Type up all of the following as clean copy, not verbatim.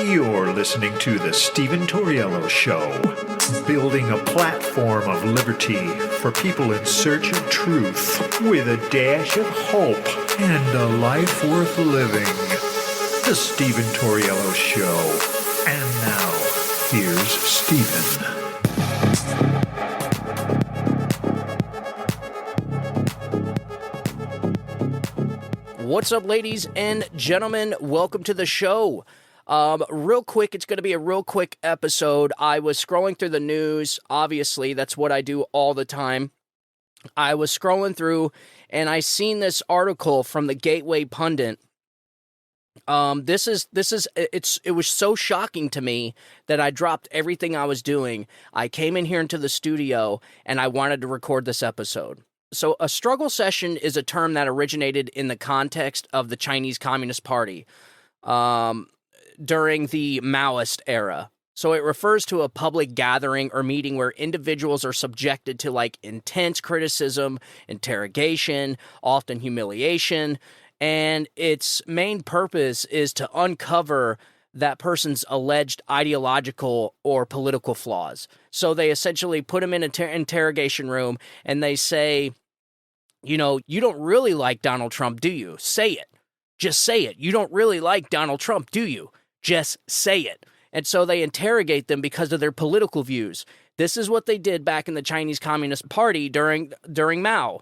You're listening to The Stephen Tauriello Show, building a platform of liberty for people in search of truth with a dash of hope and a life worth living. The Stephen Tauriello Show. And now, here's Stephen. What's up, ladies and gentlemen? Welcome to the show. Real quick, it's going to be a real quick episode. I was scrolling through the news. Obviously, that's what I do all the time. I was scrolling through, and I seen this article from the Gateway Pundit. It was so shocking to me that I dropped everything I was doing. I came in here into the studio, and I wanted to record this episode. So a struggle session is a term that originated in the context of the Chinese Communist Party during the Maoist era. So it refers to a public gathering or meeting where individuals are subjected to like intense criticism, interrogation, often humiliation, and its main purpose is to uncover that person's alleged ideological or political flaws. So they essentially put him in an interrogation room and they say, you know, you don't really like Donald Trump, do you? Say it. Just say it. You don't really like Donald Trump, do you? Just say it. And so they interrogate them because of their political views. This is what they did back in the Chinese Communist Party during Mao.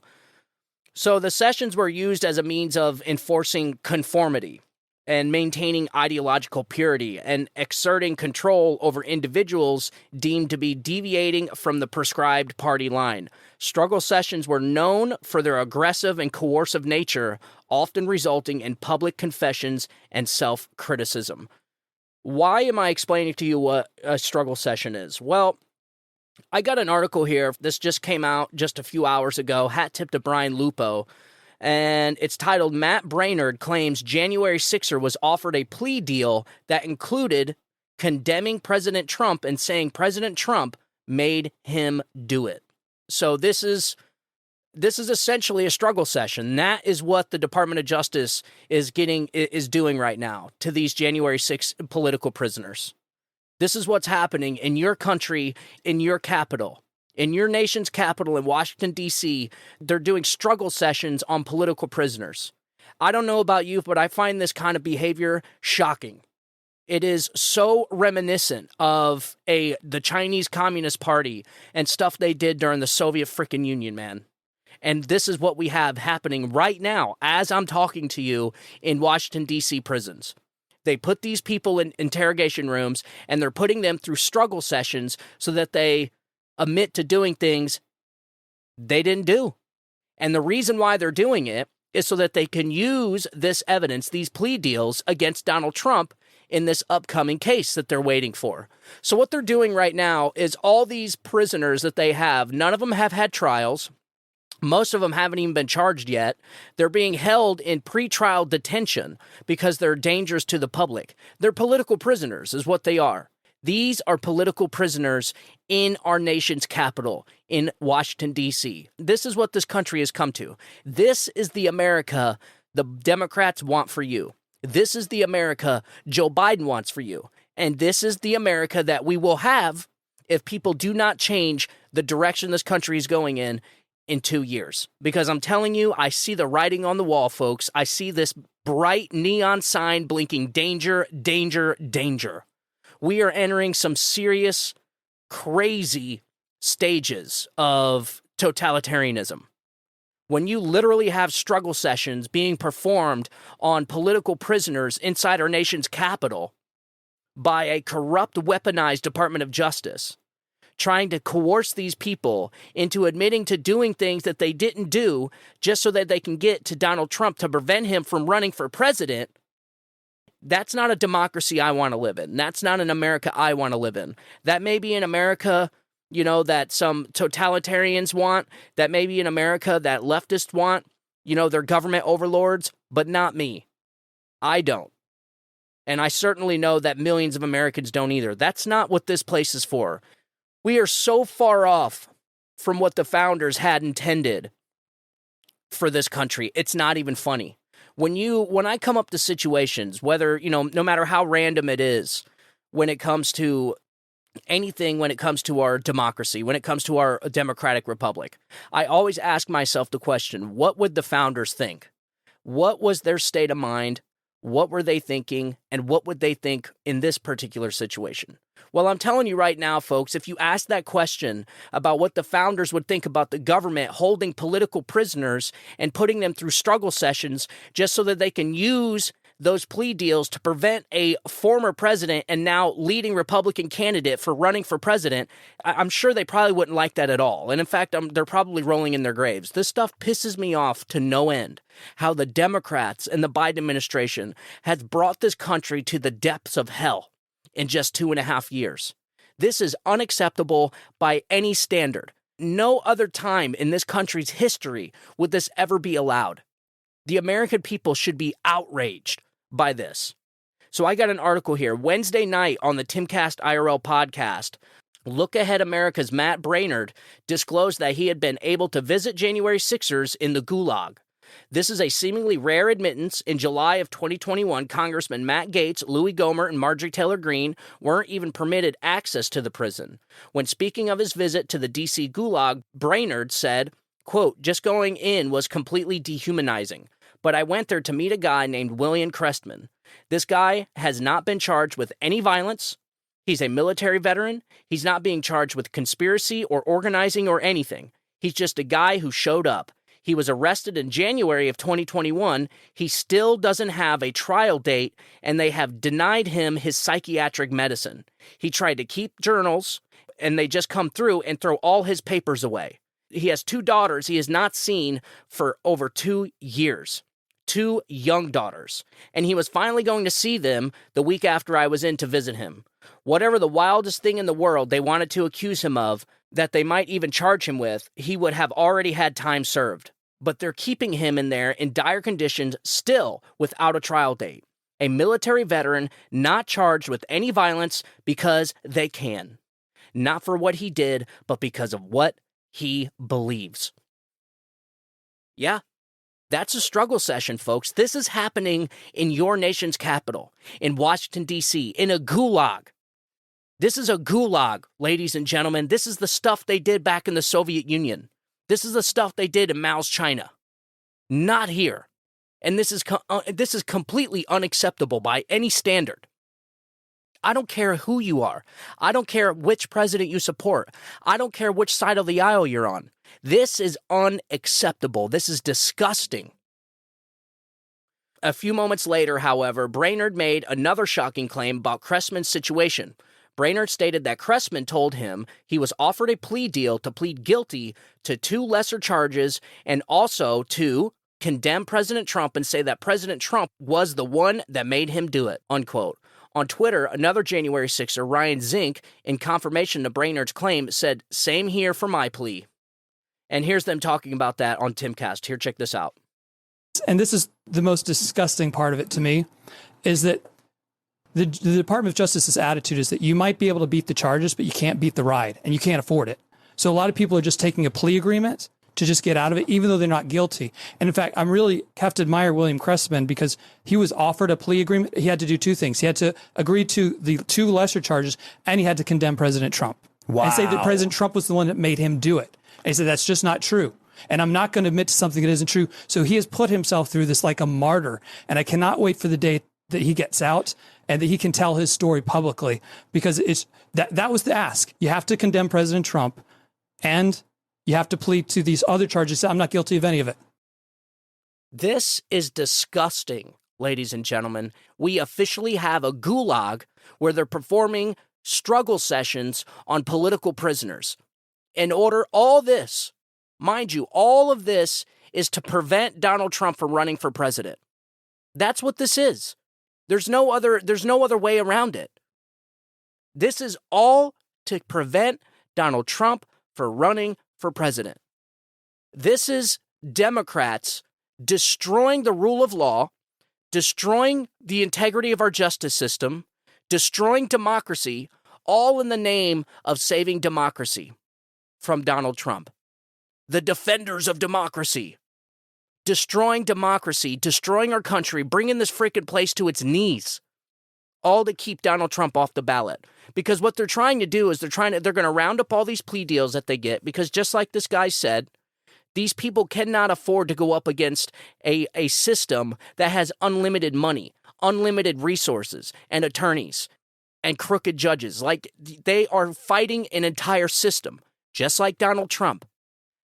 So the sessions were used as a means of enforcing conformity and maintaining ideological purity and exerting control over individuals deemed to be deviating from the prescribed party line. Struggle sessions were known for their aggressive and coercive nature, often resulting in public confessions and self-criticism. Why am I explaining to you what a struggle session is? Well, I got an article here. This just came out just a few hours ago. Hat tip to Brian Lupo. And it's titled, Matt Braynard Claims January 6er was offered a plea deal that included condemning President Trump and saying President Trump made him do it. So this is essentially a struggle session. That is what the Department of Justice is doing right now to these January 6th political prisoners. This is what's happening in your country, in your capital. In your nation's capital in Washington, D.C., they're doing struggle sessions on political prisoners. I don't know about you, but I find this kind of behavior shocking. It is so reminiscent of the Chinese Communist Party and stuff they did during the Soviet frickin' Union, man. And this is what we have happening right now as I'm talking to you in Washington, D.C. prisons. They put these people in interrogation rooms, and they're putting them through struggle sessions so that they admit to doing things they didn't do. And the reason why they're doing it is so that they can use this evidence, these plea deals, against Donald Trump in this upcoming case that they're waiting for. So what they're doing right now is all these prisoners that they have, none of them have had trials. Most of them haven't even been charged yet. They're being held in pretrial detention because they're dangerous to the public. They're political prisoners is what they are. These are political prisoners in our nation's capital, in Washington, D.C. This is what this country has come to. This is the America the Democrats want for you. This is the America Joe Biden wants for you. And this is the America that we will have if people do not change the direction this country is going in 2 years. Because I'm telling you, I see the writing on the wall, folks. I see this bright neon sign blinking, danger, danger, danger. We are entering some serious, crazy stages of totalitarianism. When you literally have struggle sessions being performed on political prisoners inside our nation's capital by a corrupt, weaponized Department of Justice, trying to coerce these people into admitting to doing things that they didn't do just so that they can get to Donald Trump to prevent him from running for president, that's not a democracy I want to live in. That's not an America I want to live in. That may be an America, you know, that some totalitarians want. That may be an America that leftists want, you know, their government overlords, but not me. I don't. And I certainly know that millions of Americans don't either. That's not what this place is for. We are so far off from what the founders had intended for this country. It's not even funny. When I come up to situations, whether, no matter how random it is, when it comes to anything, when it comes to our democracy, when it comes to our democratic republic, I always ask myself the question, what would the founders think? What was their state of mind? What were they thinking? And what would they think in this particular situation? Well, I'm telling you right now, folks, if you ask that question about what the founders would think about the government holding political prisoners and putting them through struggle sessions just so that they can use those plea deals to prevent a former president and now leading Republican candidate for running for president, I'm sure they probably wouldn't like that at all. And in fact, they're probably rolling in their graves. This stuff pisses me off to no end, how the Democrats and the Biden administration has brought this country to the depths of hell in just 2.5 years. This is unacceptable by any standard. No other time in this country's history would this ever be allowed. The American people should be outraged by this. So I got an article here. Wednesday night on the Timcast IRL podcast, Look Ahead America's Matt Braynard disclosed that he had been able to visit January 6ers in the Gulag. This is a seemingly rare admittance. In July of 2021, Congressman Matt Gaetz, Louis Gohmert, and Marjorie Taylor Greene weren't even permitted access to the prison. When speaking of his visit to the D.C. Gulag, Braynard said, quote, "Just going in was completely dehumanizing. But I went there to meet a guy named William Crestman. This guy has not been charged with any violence. He's a military veteran. He's not being charged with conspiracy or organizing or anything. He's just a guy who showed up. He was arrested in January of 2021. He still doesn't have a trial date, and they have denied him his psychiatric medicine. He tried to keep journals, and they just come through and throw all his papers away. He has 2 daughters he has not seen for over 2 years. 2 young daughters, and he was finally going to see them the week after I was in to visit him. Whatever the wildest thing in the world they wanted to accuse him of, that they might even charge him with, he would have already had time served. But they're keeping him in there in dire conditions still without a trial date. A military veteran not charged with any violence because they can. Not for what he did, but because of what he believes." Yeah. That's a struggle session, folks. This is happening in your nation's capital, in Washington, D.C., in a gulag. This is a gulag, ladies and gentlemen. This is the stuff they did back in the Soviet Union. This is the stuff they did in Mao's China. Not here. And this is completely unacceptable by any standard. I don't care who you are. I don't care which president you support. I don't care which side of the aisle you're on. This is unacceptable. This is disgusting. A few moments later, however, Braynard made another shocking claim about Crestman's situation. Braynard stated that Crestman told him he was offered a plea deal to plead guilty to 2 lesser charges and also to condemn President Trump and say that President Trump was the one that made him do it, unquote. On Twitter, another January 6er, Ryan Zink, in confirmation to Braynard's claim, said, "Same here for my plea." And here's them talking about that on Timcast. Here, check this out. And this is the most disgusting part of it to me, is that the Department of Justice's attitude is that you might be able to beat the charges, but you can't beat the ride, and you can't afford it. So a lot of people are just taking a plea agreement to just get out of it, even though they're not guilty. And in fact, I'm really have to admire William Crestman because he was offered a plea agreement. He had to do 2 things. He had to agree to the 2 lesser charges, and he had to condemn President Trump. Wow. And say that President Trump was the one that made him do it. And he said, that's just not true. And I'm not going to admit to something that isn't true. So he has put himself through this like a martyr. And I cannot wait for the day that he gets out and that he can tell his story publicly, because it's that was the ask. You have to condemn President Trump, and you have to plead to these other charges. I'm not guilty of any of it. This is disgusting, ladies and gentlemen. We officially have a gulag where they're performing struggle sessions on political prisoners. In order, all this, mind you, all of this is to prevent Donald Trump from running for president. That's what this is. There's no other way around it. This is all to prevent Donald Trump from running for president. This is Democrats destroying the rule of law, destroying the integrity of our justice system, destroying democracy, all in the name of saving democracy from Donald Trump. The defenders of democracy. destroying democracy, destroying our country, bringing this freaking place to its knees, all to keep Donald Trump off the ballot. Because what they're trying to do is they're going to round up all these plea deals that they get, because just like this guy said, these people cannot afford to go up against a system that has unlimited money, unlimited resources, and attorneys, and crooked judges. Like, they are fighting an entire system, just like Donald Trump.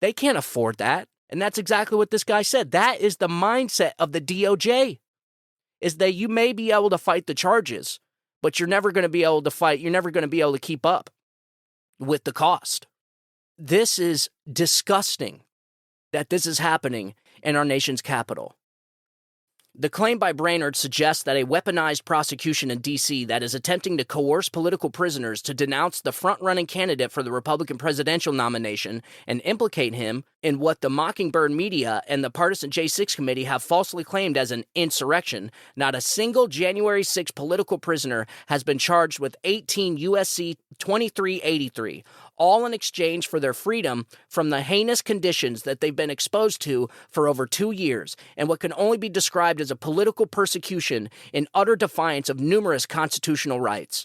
They can't afford that. And that's exactly what this guy said. That is the mindset of the DOJ, is that you may be able to fight the charges, but you're never going to be able to fight. You're never going to be able to keep up with the cost. This is disgusting that this is happening in our nation's capital. The claim by Brainerd suggests that a weaponized prosecution in D.C. that is attempting to coerce political prisoners to denounce the front-running candidate for the Republican presidential nomination and implicate him in what the Mockingbird media and the partisan J6 committee have falsely claimed as an insurrection. Not a single January 6 political prisoner has been charged with 18 U.S.C. 2383, all in exchange for their freedom from the heinous conditions that they've been exposed to for over 2 years, and what can only be described as a political persecution in utter defiance of numerous constitutional rights.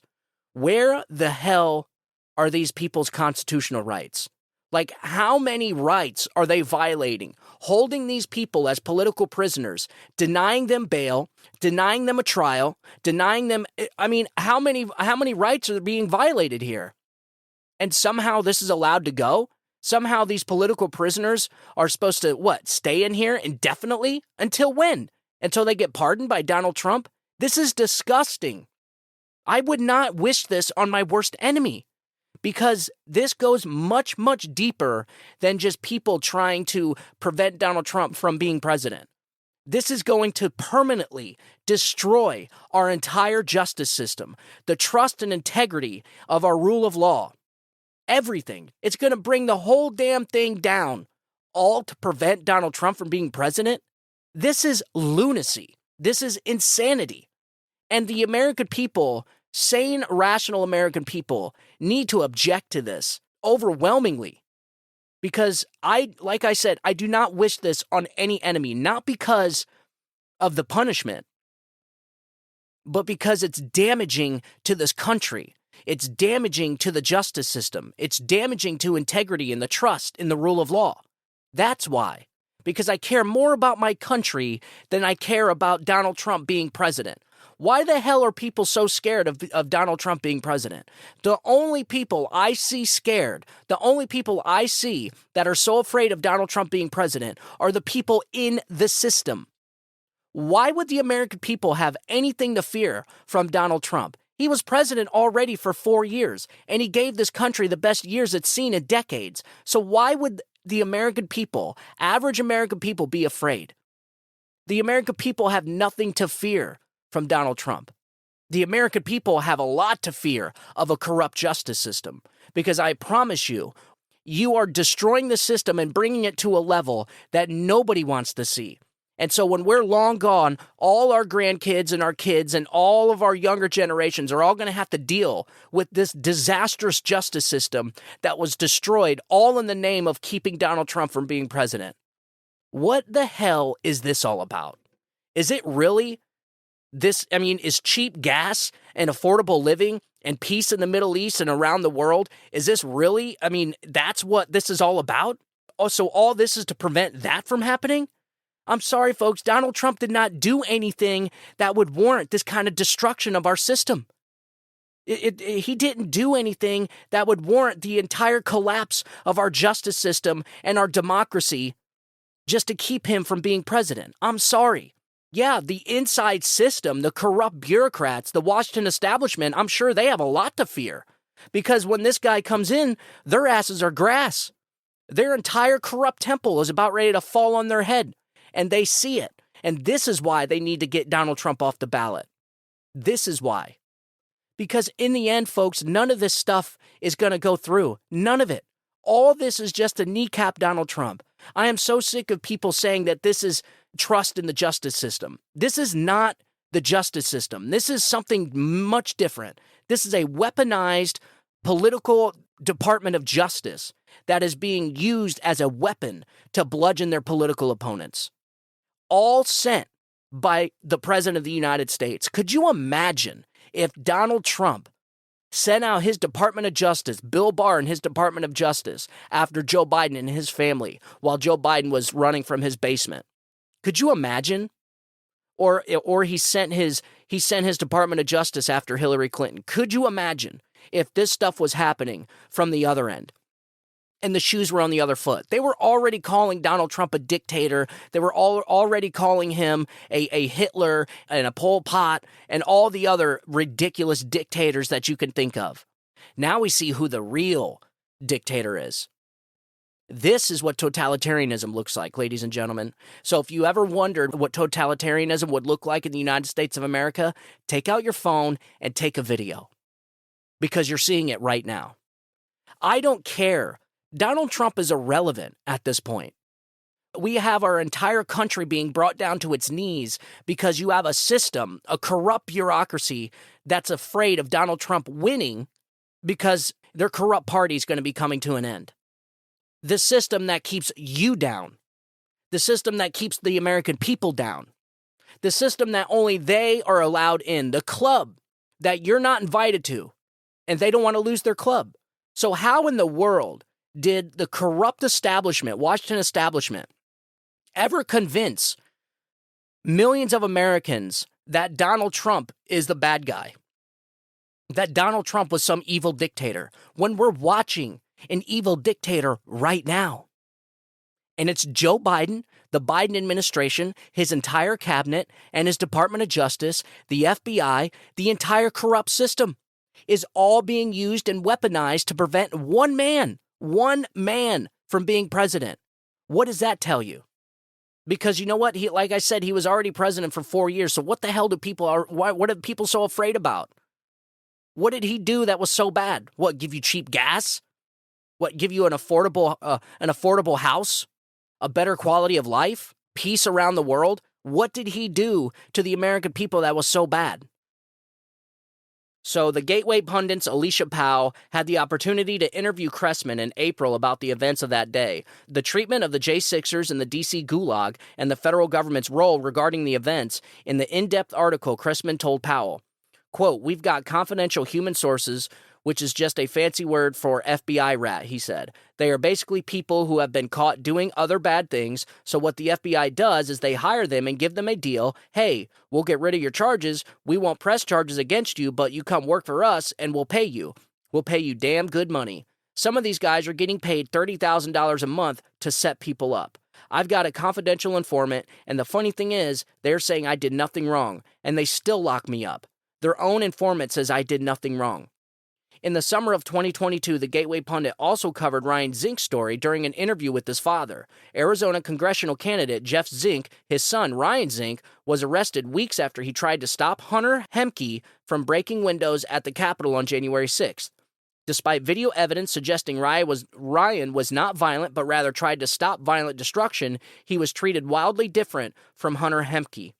Where the hell are these people's constitutional rights? Like, how many rights are they violating? Holding these people as political prisoners, denying them bail, denying them a trial, denying them, I mean, how many rights are being violated here? And somehow this is allowed to go? Somehow these political prisoners are supposed to, stay in here indefinitely? Until when? Until they get pardoned by Donald Trump? This is disgusting. I would not wish this on my worst enemy, because this goes much, much deeper than just people trying to prevent Donald Trump from being president. This is going to permanently destroy our entire justice system, the trust and integrity of our rule of law. Everything. It's going to bring the whole damn thing down, all to prevent Donald Trump from being president. This is lunacy. This is insanity. And the American people, sane, rational American people, need to object to this overwhelmingly. Because like I said, I do not wish this on any enemy, not because of the punishment, but because it's damaging to this country. It's damaging to the justice system. It's damaging to integrity and the trust in the rule of law. That's why. Because I care more about my country than I care about Donald Trump being president. Why the hell are people so scared of Donald Trump being president? The only people I see scared, the only people I see that are so afraid of Donald Trump being president are the people in the system. Why would the American people have anything to fear from Donald Trump? He was president already for 4 years, and he gave this country the best years it's seen in decades. So why would the American people, average American people, be afraid? The American people have nothing to fear from Donald Trump. The American people have a lot to fear of a corrupt justice system, because I promise you, you are destroying the system and bringing it to a level that nobody wants to see. And so when we're long gone, all our grandkids and our kids and all of our younger generations are all going to have to deal with this disastrous justice system that was destroyed all in the name of keeping Donald Trump from being president. What the hell is this all about? Is it really this? I mean, is cheap gas and affordable living and peace in the Middle East and around the world, is this really, I mean, that's what this is all about? Oh, so all this is to prevent that from happening? I'm sorry, folks, Donald Trump did not do anything that would warrant this kind of destruction of our system. He didn't do anything that would warrant the entire collapse of our justice system and our democracy just to keep him from being president. I'm sorry. Yeah, the inside system, the corrupt bureaucrats, the Washington establishment, I'm sure they have a lot to fear. Because when this guy comes in, their asses are grass. Their entire corrupt temple is about ready to fall on their head. And they see it. And this is why they need to get Donald Trump off the ballot. This is why. Because in the end, folks, none of this stuff is going to go through. None of it. All this is just to kneecap Donald Trump. I am so sick of people saying that this is trust in the justice system. This is not the justice system. This is something much different. This is a weaponized political Department of Justice that is being used as a weapon to bludgeon their political opponents. all sent by the President of the United States. Could you imagine if Donald Trump sent out his Department of Justice, Bill Barr and his Department of Justice, after Joe Biden and his family while Joe Biden was running from his basement? Could you imagine? Or he sent his Department of Justice after Hillary Clinton. Could you imagine if this stuff was happening from the other end? And the shoes were on the other foot. They were already calling Donald Trump a dictator. They were already calling him a Hitler and a Pol Pot and all the other ridiculous dictators that you can think of. Now we see who the real dictator is. This is what totalitarianism looks like, ladies and gentlemen. So if you ever wondered what totalitarianism would look like in the United States of America, take out your phone and take a video, because you're seeing it right now. I don't care. Donald Trump is irrelevant at this point. We have our entire country being brought down to its knees because you have a system, a corrupt bureaucracy that's afraid of Donald Trump winning because their corrupt party is going to be coming to an end. The system that keeps you down. The system that keeps the American people down. The system that only they are allowed in. The club that you're not invited to, and they don't want to lose their club. So how in the world did the corrupt establishment, Washington establishment, ever convince millions of Americans that Donald Trump is the bad guy? That Donald Trump was some evil dictator, when we're watching an evil dictator right now? And it's Joe Biden, the Biden administration, his entire cabinet, and his Department of Justice, the FBI, the entire corrupt system is all being used and weaponized to prevent one man from being president. What does that tell you? Because you know what? Like I said, he was already president for 4 years. So what the hell what are people so afraid about? What did he do that was so bad? What, give you cheap gas? What, give you an affordable house? A better quality of life? Peace around the world? What did he do to the American people that was so bad? So the Gateway pundit's Alicia Powell had the opportunity to interview Cressman in April about the events of that day, the treatment of the J6ers in the D.C. Gulag, and the federal government's role regarding the events. In the in-depth article, Cressman told Powell, quote, "We've got confidential human sources, which is just a fancy word for FBI rat," he said. "They are basically people who have been caught doing other bad things, so what the FBI does is they hire them and give them a deal. Hey, we'll get rid of your charges, we won't press charges against you, but you come work for us and we'll pay you. We'll pay you damn good money. Some of these guys are getting paid $30,000 a month to set people up. I've got a confidential informant, and the funny thing is, they're saying I did nothing wrong, and they still lock me up. Their own informant says I did nothing wrong." In the summer of 2022, the Gateway pundit also covered Ryan Zink's story during an interview with his father. Arizona congressional candidate Jeff Zink, his son Ryan Zink, was arrested weeks after he tried to stop Hunter Hemke from breaking windows at the Capitol on January 6th. Despite video evidence suggesting Ryan was not violent but rather tried to stop violent destruction, he was treated wildly different from Hunter Hemke.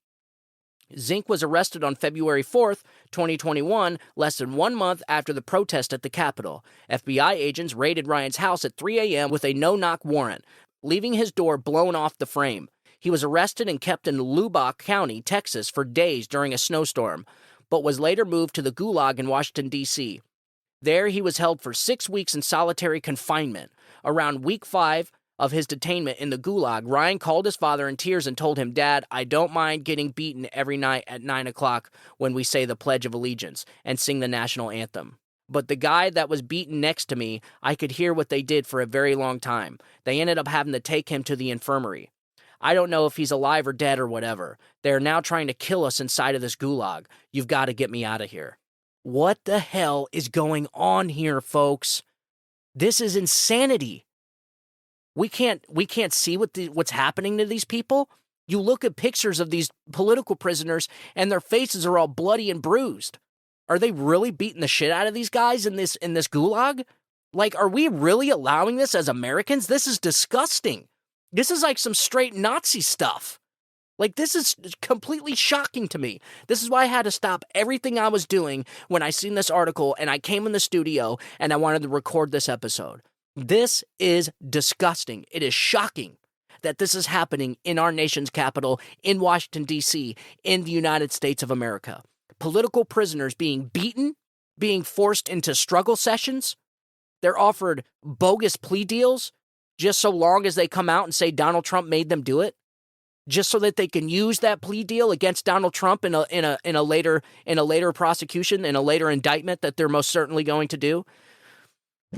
Zink was arrested on February 4th, 2021, less than 1 month after the protest at the Capitol. FBI agents raided Ryan's house at 3 a.m. with a no-knock warrant, leaving his door blown off the frame. He was arrested and kept in Lubbock County, Texas, for days during a snowstorm, but was later moved to the Gulag in Washington, D.C. There, he was held for 6 weeks in solitary confinement. Around week 5 of his detainment in the Gulag, Ryan called his father in tears and told him, "Dad, I don't mind getting beaten every night at 9 o'clock when we say the Pledge of Allegiance and sing the national anthem. But the guy that was beaten next to me, I could hear what they did for a very long time. They ended up having to take him to the infirmary. I don't know if he's alive or dead or whatever. They're now trying to kill us inside of this Gulag. You've got to get me out of here." What the hell is going on here, folks? This is insanity. We can't see what's happening to these people. You look at pictures of these political prisoners and their faces are all bloody and bruised. Are they really beating the shit out of these guys in this Gulag? Like, are we really allowing this as Americans? This is disgusting. This is like some straight Nazi stuff. Like, this is completely shocking to me. This is why I had to stop everything I was doing when I seen this article and I came in the studio and I wanted to record this episode. This is disgusting. It is shocking. that this is happening in our nation's capital, in Washington, D.C., in the United States of America. Political prisoners being beaten, being forced into struggle sessions. They're offered bogus plea deals just so long as they come out and say Donald Trump made them do it, just so that they can use that plea deal against Donald Trump in a later prosecution, in a later indictment that they're most certainly going to do.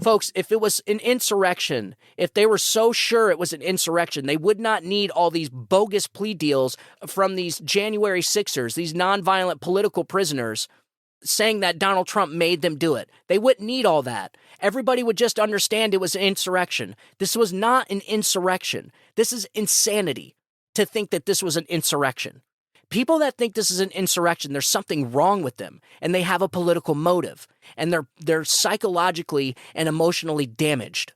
Folks, if it was an insurrection, if they were so sure it was an insurrection, they would not need all these bogus plea deals from these January 6ers, these nonviolent political prisoners, saying that Donald Trump made them do it. They wouldn't need all that. Everybody would just understand it was an insurrection. This was not an insurrection. This is insanity to think that this was an insurrection. People that think this is an insurrection, there's something wrong with them, and they have a political motive, and they're psychologically and emotionally damaged.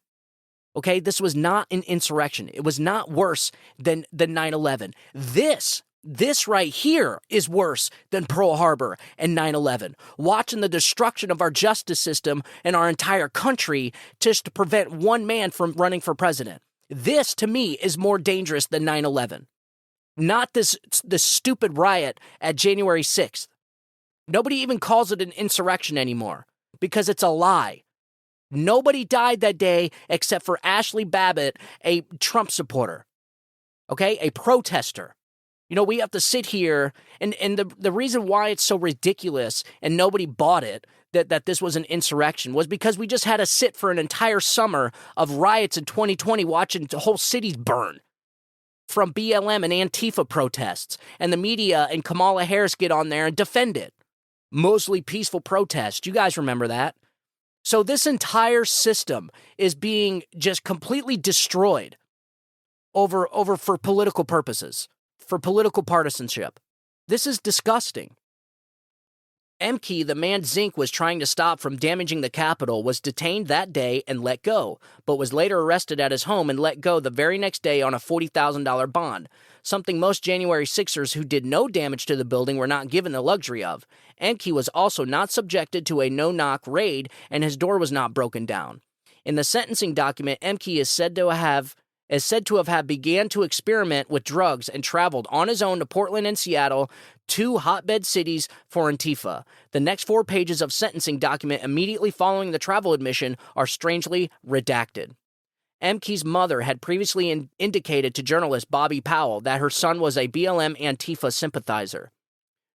Okay, this was not an insurrection. It was not worse than 9/11. This right here is worse than Pearl Harbor and 9/11. Watching the destruction of our justice system and our entire country just to prevent one man from running for president. This, to me, is more dangerous than 9/11. Not this stupid riot at January 6th. Nobody even calls it an insurrection anymore because it's a lie. Nobody died that day except for Ashley Babbitt, a Trump supporter, okay, a protester. You know, we have to sit here, and the reason why it's so ridiculous and nobody bought it, that this was an insurrection, was because we just had to sit for an entire summer of riots in 2020 watching whole cities burn from BLM and Antifa protests, and the media and Kamala Harris get on there and defend it. Mostly peaceful protests. You guys remember that? So this entire system is being just completely destroyed over for political purposes, for political partisanship. This is disgusting. Emke, the man Zink was trying to stop from damaging the Capitol, was detained that day and let go, but was later arrested at his home and let go the very next day on a $40,000 bond, something most January 6ers who did no damage to the building were not given the luxury of. Emke was also not subjected to a no-knock raid, and his door was not broken down. In the sentencing document, Emke is said to have began to experiment with drugs and traveled on his own to Portland and Seattle, two hotbed cities for Antifa. The next 4 pages of sentencing document immediately following the travel admission are strangely redacted. Emke's mother had previously indicated to journalist Bobby Powell that her son was a BLM Antifa sympathizer.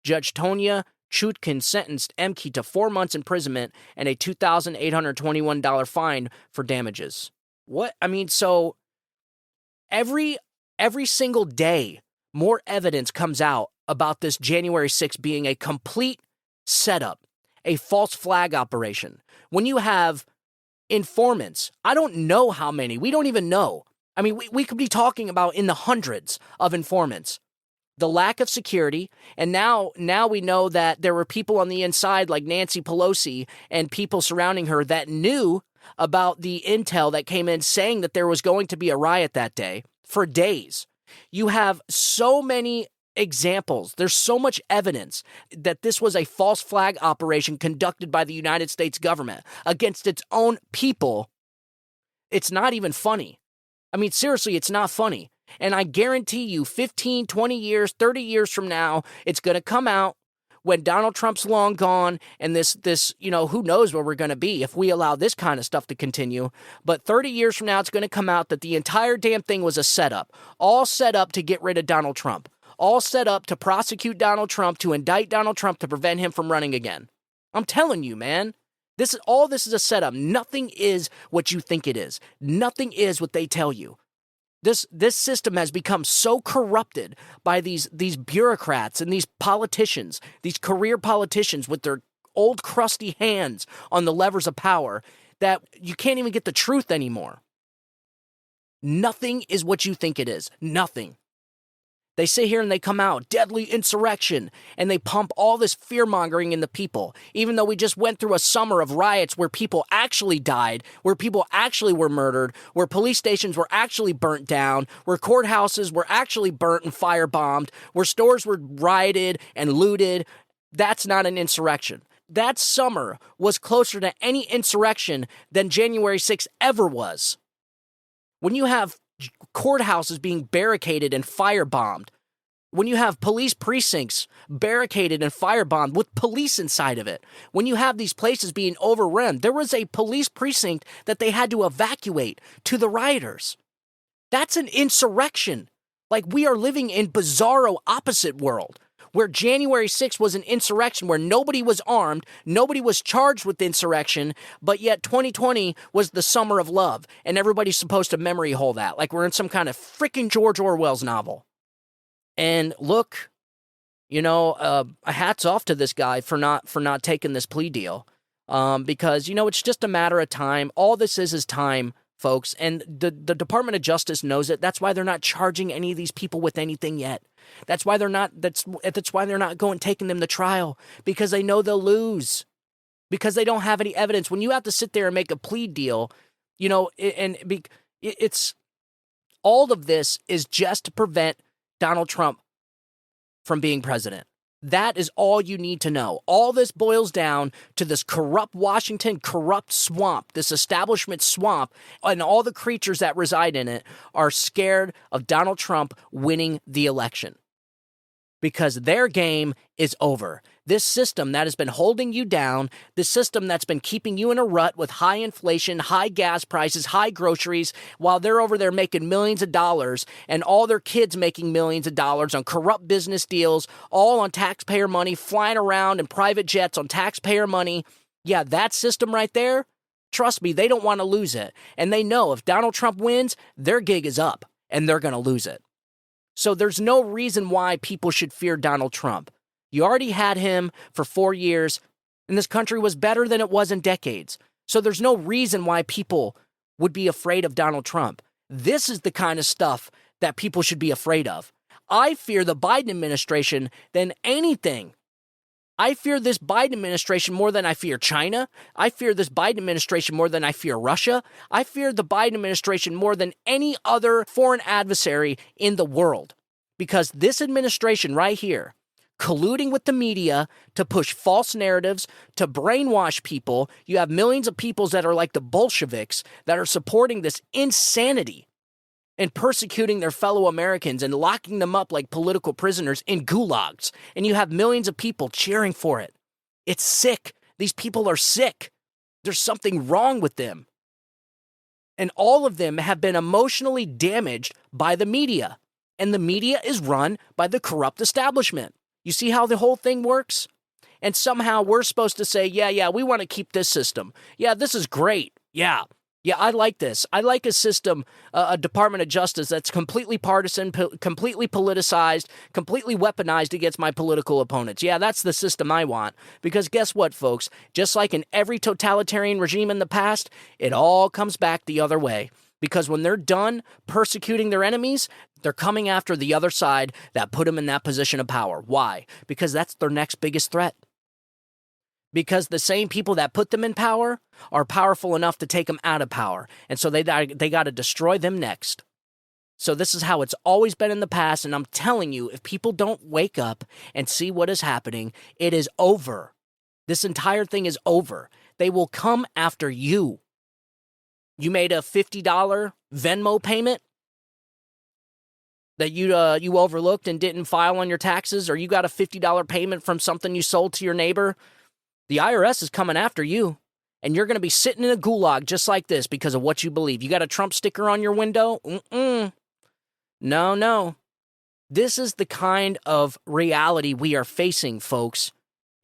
Judge Tonya Chutkin sentenced Emke to 4 months imprisonment and a $2,821 fine for damages. What? I mean, so every single day, more evidence comes out about this January 6th being a complete setup, a false flag operation. When you have informants, I don't know how many, we don't even know. I mean, we could be talking about in the hundreds of informants. The lack of security, and now we know that there were people on the inside like Nancy Pelosi and people surrounding her that knew about the intel that came in saying that there was going to be a riot that day for days. You have so many examples. There's so much evidence that this was a false flag operation conducted by the United States government against its own people. It's not even funny. I mean, seriously, it's not funny. And I guarantee you 15, 20 years, 30 years from now, it's going to come out when Donald Trump's long gone and this, who knows where we're going to be if we allow this kind of stuff to continue. But 30 years from now, it's going to come out that the entire damn thing was a setup, all set up to get rid of Donald Trump, all set up to prosecute Donald Trump, to indict Donald Trump, to prevent him from running again. I'm telling you, man, this is a setup. Nothing is what you think it is. Nothing is what they tell you. This system has become so corrupted by these bureaucrats and these politicians, these career politicians with their old crusty hands on the levers of power, that you can't even get the truth anymore. Nothing is what you think it is. Nothing. They sit here and they come out, deadly insurrection, and they pump all this fear-mongering in the people, even though we just went through a summer of riots where people actually died, where people actually were murdered, where police stations were actually burnt down, where courthouses were actually burnt and firebombed, where stores were rioted and looted. That's not an insurrection. That summer was closer to any insurrection than January 6th ever was. When you have courthouses being barricaded and firebombed, when you have police precincts barricaded and firebombed with police inside of it, when you have these places being overrun, there was a police precinct that they had to evacuate to the rioters. That's an insurrection. Like, we are living in bizarro opposite world, where January 6th was an insurrection, where nobody was armed, nobody was charged with insurrection, but yet 2020 was the summer of love, and everybody's supposed to memory hole that, like we're in some kind of freaking George Orwell's novel. And look, hats off to this guy for not taking this plea deal, because, it's just a matter of time. All this is time, folks, and the Department of Justice knows it. That's why they're not charging any of these people with anything yet. That's why they're not. That's why they're not taking them to trial, because they know they'll lose, because they don't have any evidence. When you have to sit there and make a plea deal, it's all of this is just to prevent Donald Trump from being president. That is all you need to know. All this boils down to this corrupt Washington, corrupt swamp, this establishment swamp, and all the creatures that reside in it are scared of Donald Trump winning the election, because their game is over. This system that has been holding you down, this system that's been keeping you in a rut with high inflation, high gas prices, high groceries, while they're over there making millions of dollars, and all their kids making millions of dollars on corrupt business deals, all on taxpayer money, flying around in private jets on taxpayer money. Yeah, that system right there, trust me, they don't want to lose it. And they know if Donald Trump wins, their gig is up, and they're going to lose it. So there's no reason why people should fear Donald Trump. You already had him for 4 years, and this country was better than it was in decades. So there's no reason why people would be afraid of Donald Trump. This is the kind of stuff that people should be afraid of. I fear the Biden administration than anything. I fear this Biden administration more than I fear China. I fear this Biden administration more than I fear Russia. I fear the Biden administration more than any other foreign adversary in the world. Because this administration right here, colluding with the media to push false narratives, to brainwash people. You have millions of people that are like the Bolsheviks that are supporting this insanity and persecuting their fellow Americans and locking them up like political prisoners in gulags. And you have millions of people cheering for it. It's sick. These people are sick. There's something wrong with them. And all of them have been emotionally damaged by the media. And the media is run by the corrupt establishment. You see how the whole thing works? And somehow we're supposed to say, yeah, we want to keep this system. Yeah, this is great. Yeah, I like this. I like a system, a Department of Justice that's completely partisan, completely politicized, completely weaponized against my political opponents. Yeah, that's the system I want. Because guess what, folks? Just like in every totalitarian regime in the past, it all comes back the other way. Because when they're done persecuting their enemies, they're coming after the other side that put them in that position of power. Why? Because that's their next biggest threat. Because the same people that put them in power are powerful enough to take them out of power. And so they got to destroy them next. So this is how it's always been in the past. And I'm telling you, if people don't wake up and see what is happening, it is over. This entire thing is over. They will come after you. You made a $50 Venmo payment that you overlooked and didn't file on your taxes, or you got a $50 payment from something you sold to your neighbor. The IRS is coming after you, and you're going to be sitting in a gulag just like this because of what you believe. You got a Trump sticker on your window? No. This is the kind of reality we are facing, folks,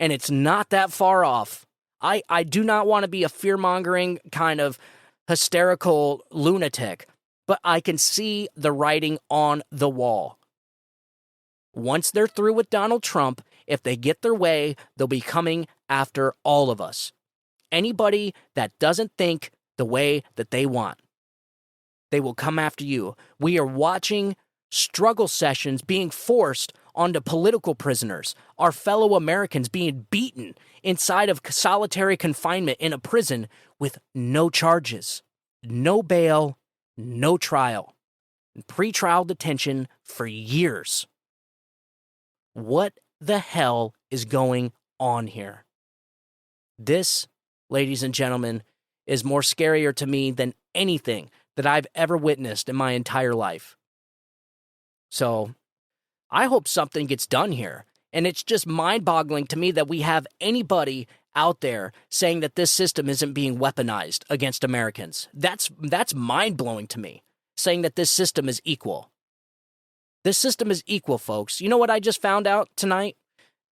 and it's not that far off. I do not want to be a fear-mongering kind of hysterical lunatic, but I can see the writing on the wall. Once they're through with Donald Trump, if they get their way, they'll be coming after all of us. Anybody that doesn't think the way that they want, they will come after you. We are watching struggle sessions being forced onto political prisoners, our fellow Americans being beaten inside of solitary confinement in a prison with no charges, no bail, no trial, and pretrial detention for years. What the hell is going on here? This, ladies and gentlemen, is more scarier to me than anything that I've ever witnessed in my entire life. So I hope something gets done here. And it's just mind-boggling to me that we have anybody out there saying that this system isn't being weaponized against Americans. That's mind-blowing to me, saying that this system is equal. This system is equal, folks. You know what I just found out tonight?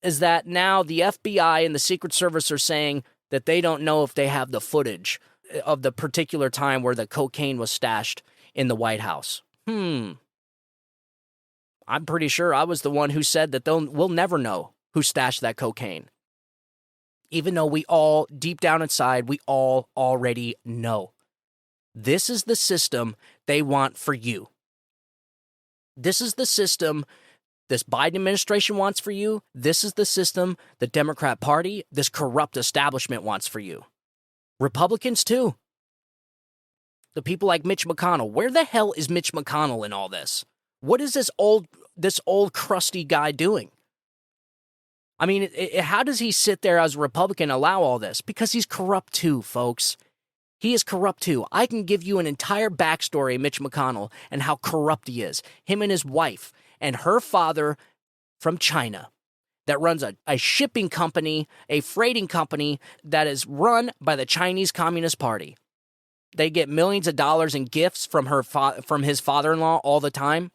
Is that now the FBI and the Secret Service are saying that they don't know if they have the footage of the particular time where the cocaine was stashed in the White House. I'm pretty sure I was the one who said that we'll never know who stashed that cocaine. Even though we all, deep down inside, we all already know. This is the system they want for you. This is the system this Biden administration wants for you. This is the system the Democrat Party, this corrupt establishment wants for you. Republicans, too. The people like Mitch McConnell. Where the hell is Mitch McConnell in all this? What is this old crusty guy doing? I mean, how does he sit there as a Republican and allow all this? Because he's corrupt too, folks. He is corrupt too. I can give you an entire backstory of Mitch McConnell and how corrupt he is. Him and his wife and her father from China that runs a shipping company, a freighting company that is run by the Chinese Communist Party. They get millions of dollars in gifts from his father-in-law all the time.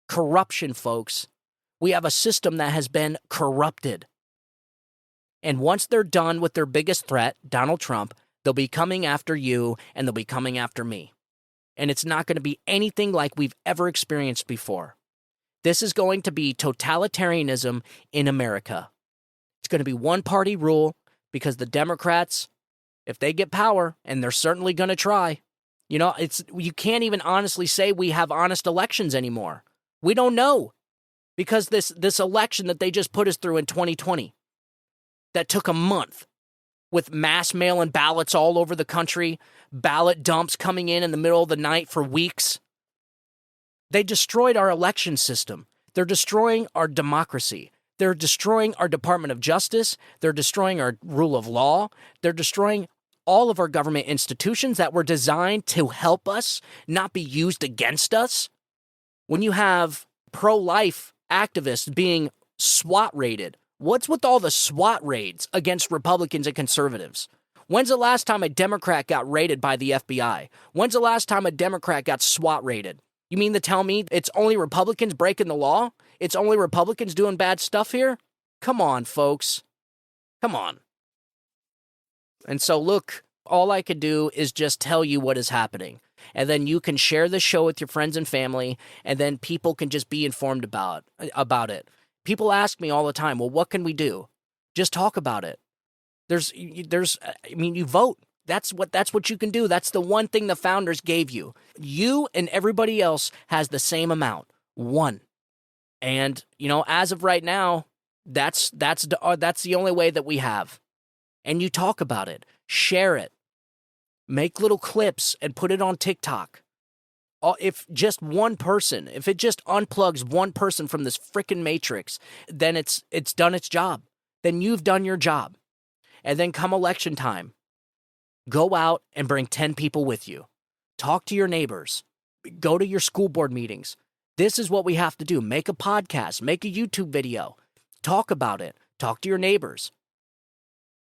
Corruption, folks. We have a system that has been corrupted. And once they're done with their biggest threat, Donald Trump, they'll be coming after you and they'll be coming after me. And it's not going to be anything like we've ever experienced before. This is going to be totalitarianism in America. It's going to be one-party rule because the Democrats, if they get power, and they're certainly going to try, you can't even honestly say we have honest elections anymore. We don't know because this election that they just put us through in 2020 that took a month with mass mail-in ballots all over the country, ballot dumps coming in the middle of the night for weeks. They destroyed our election system. They're destroying our democracy. They're destroying our Department of Justice. They're destroying our rule of law. They're destroying all of our government institutions that were designed to help us, not be used against us. When you have pro-life activists being SWAT raided, what's with all the SWAT raids against Republicans and conservatives? When's the last time a Democrat got raided by the FBI? When's the last time a Democrat got SWAT raided? You mean to tell me it's only Republicans breaking the law? It's only Republicans doing bad stuff here? Come on, folks. Come on. And so, look, all I could do is just tell you what is happening. And then you can share the show with your friends and family, and then people can just be informed about it. People ask me all the time, well, what can we do? Just talk about it. You vote. That's what you can do. That's the one thing the founders gave you. You and everybody else has the same amount, 1. And, as of right now, that's the only way that we have. And you talk about it, share it, make little clips and put it on TikTok. If just one person, if it just unplugs one person from this frickin' matrix, then it's done its job. Then you've done your job. And then come election time, go out and bring 10 people with you. Talk to your neighbors. Go to your school board meetings. This is what we have to do. Make a podcast. Make a YouTube video. Talk about it. Talk to your neighbors.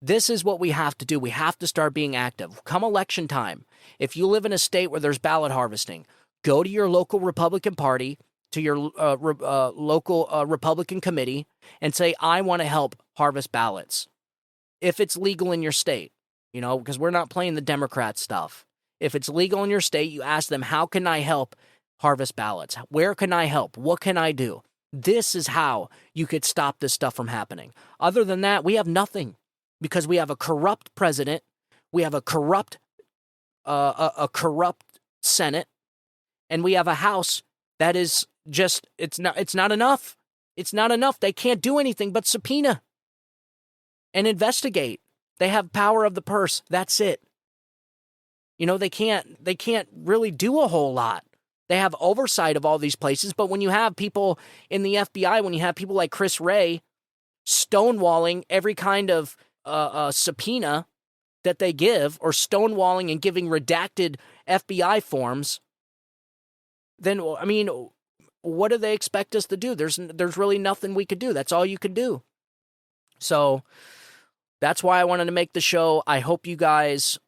This is what we have to do. We have to start being active. Come election time, if you live in a state where there's ballot harvesting, go to your local Republican Party, to your local Republican committee, and say, I want to help harvest ballots. If it's legal in your state, because we're not playing the Democrat stuff. If it's legal in your state, you ask them, how can I help harvest ballots? Where can I help? What can I do? This is how you could stop this stuff from happening. Other than that, we have nothing because we have a corrupt president. We have a corrupt Senate, and we have a House that is just, it's not enough. It's not enough. They can't do anything but subpoena and investigate. They have power of the purse. That's it. They can't really do a whole lot. They have oversight of all these places, but when you have people in the FBI, when you have people like Chris Wray stonewalling every kind of subpoena that they give, or stonewalling and giving redacted FBI forms, then, I mean, what do they expect us to do? There's really nothing we could do. That's all you could do. So that's why I wanted to make the show. I hope you guys,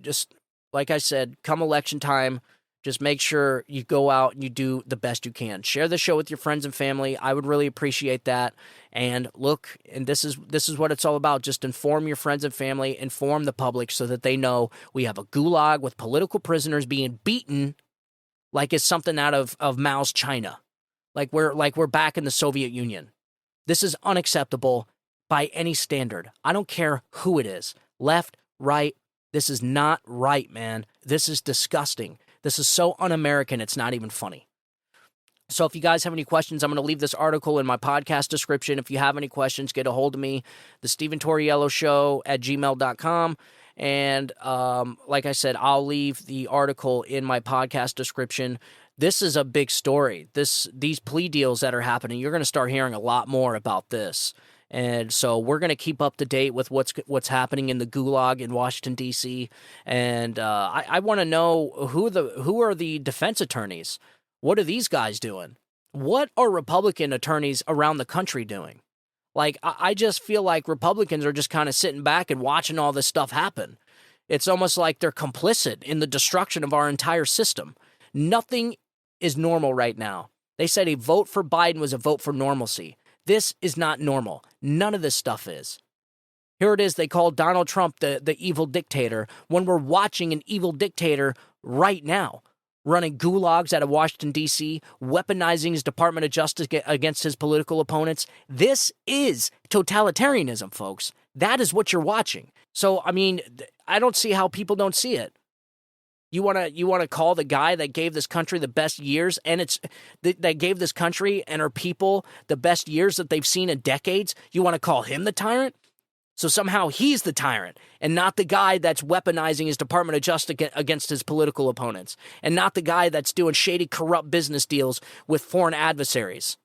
just like I said, come election time, just make sure you go out and you do the best you can. Share the show with your friends and family. I would really appreciate that. And look, and this is what it's all about. Just inform your friends and family, inform the public so that they know we have a gulag with political prisoners being beaten like it's something out of Mao's China. Like we're back in the Soviet Union. This is unacceptable by any standard. I don't care who it is. Left, right. This is not right, man. This is disgusting. This is so un-American, it's not even funny. So if you guys have any questions, I'm going to leave this article in my podcast description. If you have any questions, get a hold of me, the Stephen Tauriello Show at gmail.com. And like I said, I'll leave the article in my podcast description. This is a big story. These plea deals that are happening, you're going to start hearing a lot more about this. And so we're going to keep up to date with what's happening in the Gulag in Washington, D.C. And I want to know who are the defense attorneys? What are these guys doing? What are Republican attorneys around the country doing? Like, I just feel like Republicans are just kind of sitting back and watching all this stuff happen. It's almost like they're complicit in the destruction of our entire system. Nothing is normal right now. They said a vote for Biden was a vote for normalcy. This is not normal. None of this stuff is. Here it is. They call Donald Trump the evil dictator when we're watching an evil dictator right now running gulags out of Washington, D.C., weaponizing his Department of Justice against his political opponents. This is totalitarianism, folks. That is what you're watching. So, I mean, I don't see how people don't see it. You want to call the guy that gave this country the best years, and that gave this country and our people the best years that they've seen in decades? You want to call him the tyrant? So somehow he's the tyrant and not the guy that's weaponizing his Department of Justice against his political opponents, and not the guy that's doing shady, corrupt business deals with foreign adversaries,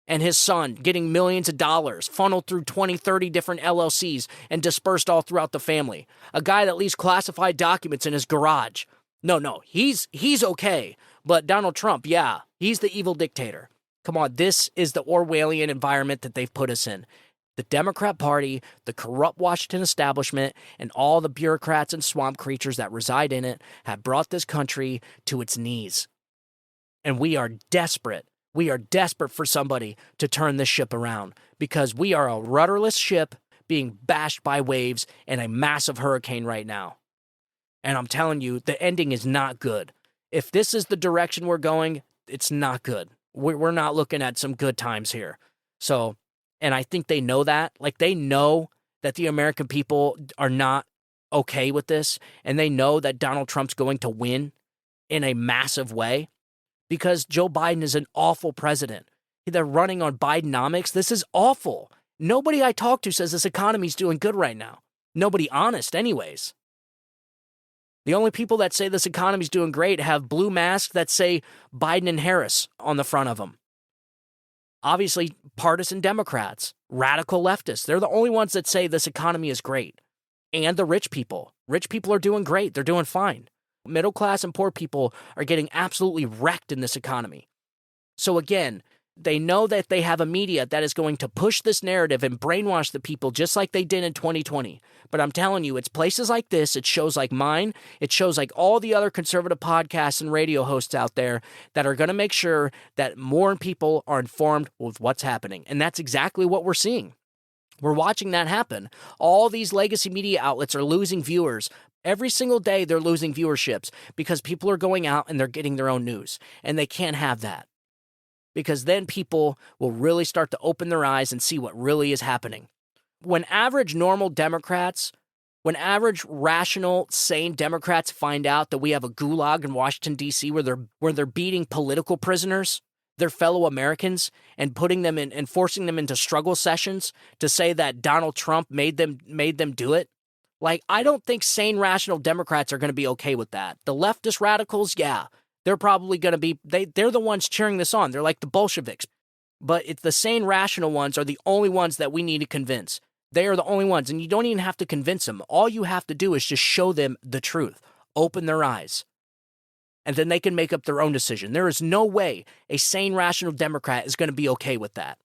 and his son getting millions of dollars funneled through 20, 30 different LLCs and dispersed all throughout the family. A guy that leaves classified documents in his garage. No, he's okay. But Donald Trump, yeah, he's the evil dictator. Come on, this is the Orwellian environment that they've put us in. The Democrat Party, the corrupt Washington establishment, and all the bureaucrats and swamp creatures that reside in it have brought this country to its knees. And we are desperate. We are desperate for somebody to turn this ship around, because we are a rudderless ship being bashed by waves in a massive hurricane right now. And I'm telling you, the ending is not good. If this is the direction we're going, it's not good. We're not looking at some good times here. So, and I think they know that. Like, they know that the American people are not okay with this, and they know that Donald Trump's going to win in a massive way, because Joe Biden is an awful president. They're running on Bidenomics. This is awful. Nobody I talk to says this economy's doing good right now. Nobody honest anyways. The only people that say this economy's doing great have blue masks that say Biden and Harris on the front of them. Obviously, partisan Democrats, radical leftists, they're the only ones that say this economy is great. And the rich people. Rich people are doing great. They're doing fine. Middle class and poor people are getting absolutely wrecked in this economy. So again, they know that they have a media that is going to push this narrative and brainwash the people just like they did in 2020. But I'm telling you, it's places like this, it's shows like mine, it shows like all the other conservative podcasts and radio hosts out there that are going to make sure that more people are informed with what's happening. And that's exactly what we're seeing. We're watching that happen. All these legacy media outlets are losing viewers. Every single day they're losing viewerships because people are going out and they're getting their own news. And they can't have that, because then people will really start to open their eyes and see what really is happening. When average, normal Democrats, when average, rational, sane Democrats find out that we have a gulag in Washington, D.C., where they're beating political prisoners, their fellow Americans, and putting them in and forcing them into struggle sessions to say that Donald Trump made them do it. Like, I don't think sane, rational Democrats are going to be okay with that. The leftist radicals, yeah. They're probably going to be, they're the ones cheering this on. They're like the Bolsheviks. But it's the sane, rational ones are the only ones that we need to convince. They are the only ones, and you don't even have to convince them. All you have to do is just show them the truth. Open their eyes. and then they can make up their own decision. There is no way a sane, rational Democrat is going to be okay with that.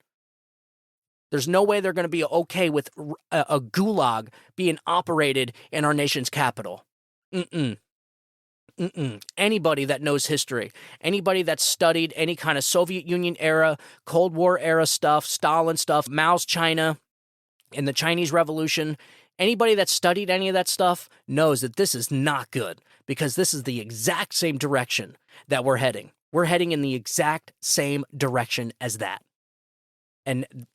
There's no way they're going to be okay with a gulag being operated in our nation's capital. Anybody that knows history, anybody that's studied any kind of Soviet Union era, Cold War era stuff, Stalin stuff, Mao's China, and the Chinese Revolution, anybody that studied any of that stuff knows that this is not good, because this is the exact same direction that we're heading. We're heading in the exact same direction as that. And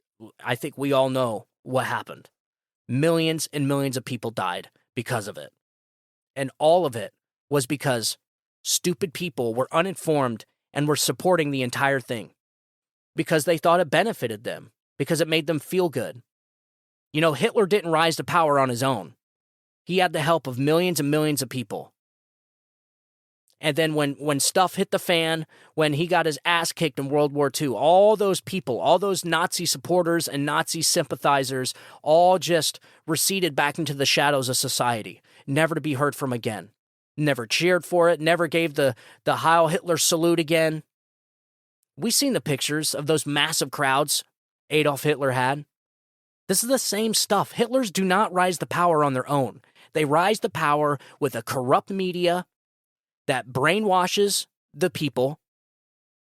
I think we all know what happened. Millions and millions of people died because of it. And all of it was because stupid people were uninformed and were supporting the entire thing because they thought it benefited them, because it made them feel good. You know, Hitler didn't rise to power on his own. He had the help of millions and millions of people. And then when stuff hit the fan, when he got his ass kicked in World War II, all those people, all those Nazi supporters and Nazi sympathizers, all just receded back into the shadows of society, never to be heard from again. Never cheered for it, never gave the Heil Hitler salute again. We've seen the pictures of those massive crowds Adolf Hitler had. This is the same stuff. Hitlers do not rise to power on their own. They rise to power with a corrupt media that brainwashes the people,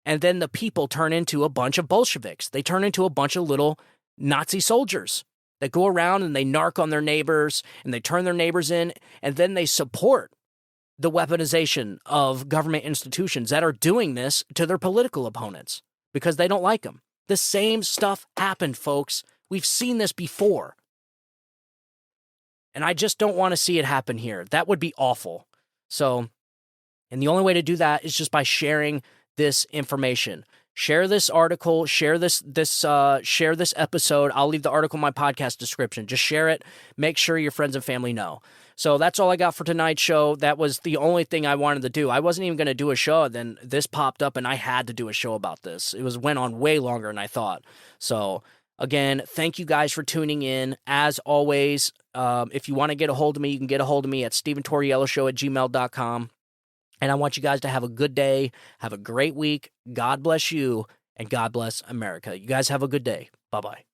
and then the people turn into a bunch of Bolsheviks. They turn into a bunch of little Nazi soldiers that go around and they narc on their neighbors, and they turn their neighbors in, and then they support the weaponization of government institutions that are doing this to their political opponents because they don't like them. The same stuff happened, folks. We've seen this before. And I just don't want to see it happen here. That would be awful. So, and the only way to do that is just by sharing this information. Share this article, share this episode. I'll leave the article in my podcast description. Just share it. Make sure your friends and family know. So that's all I got for tonight's show. That was the only thing I wanted to do. I wasn't even going to do a show. Then this popped up and I had to do a show about this. It went on way longer than I thought. So again, thank you guys for tuning in. As always, if you want to get a hold of me, you can get a hold of me at StephenTaurielloShow@gmail.com. And I want you guys to have a good day, have a great week. God bless you, and God bless America. You guys have a good day. Bye-bye.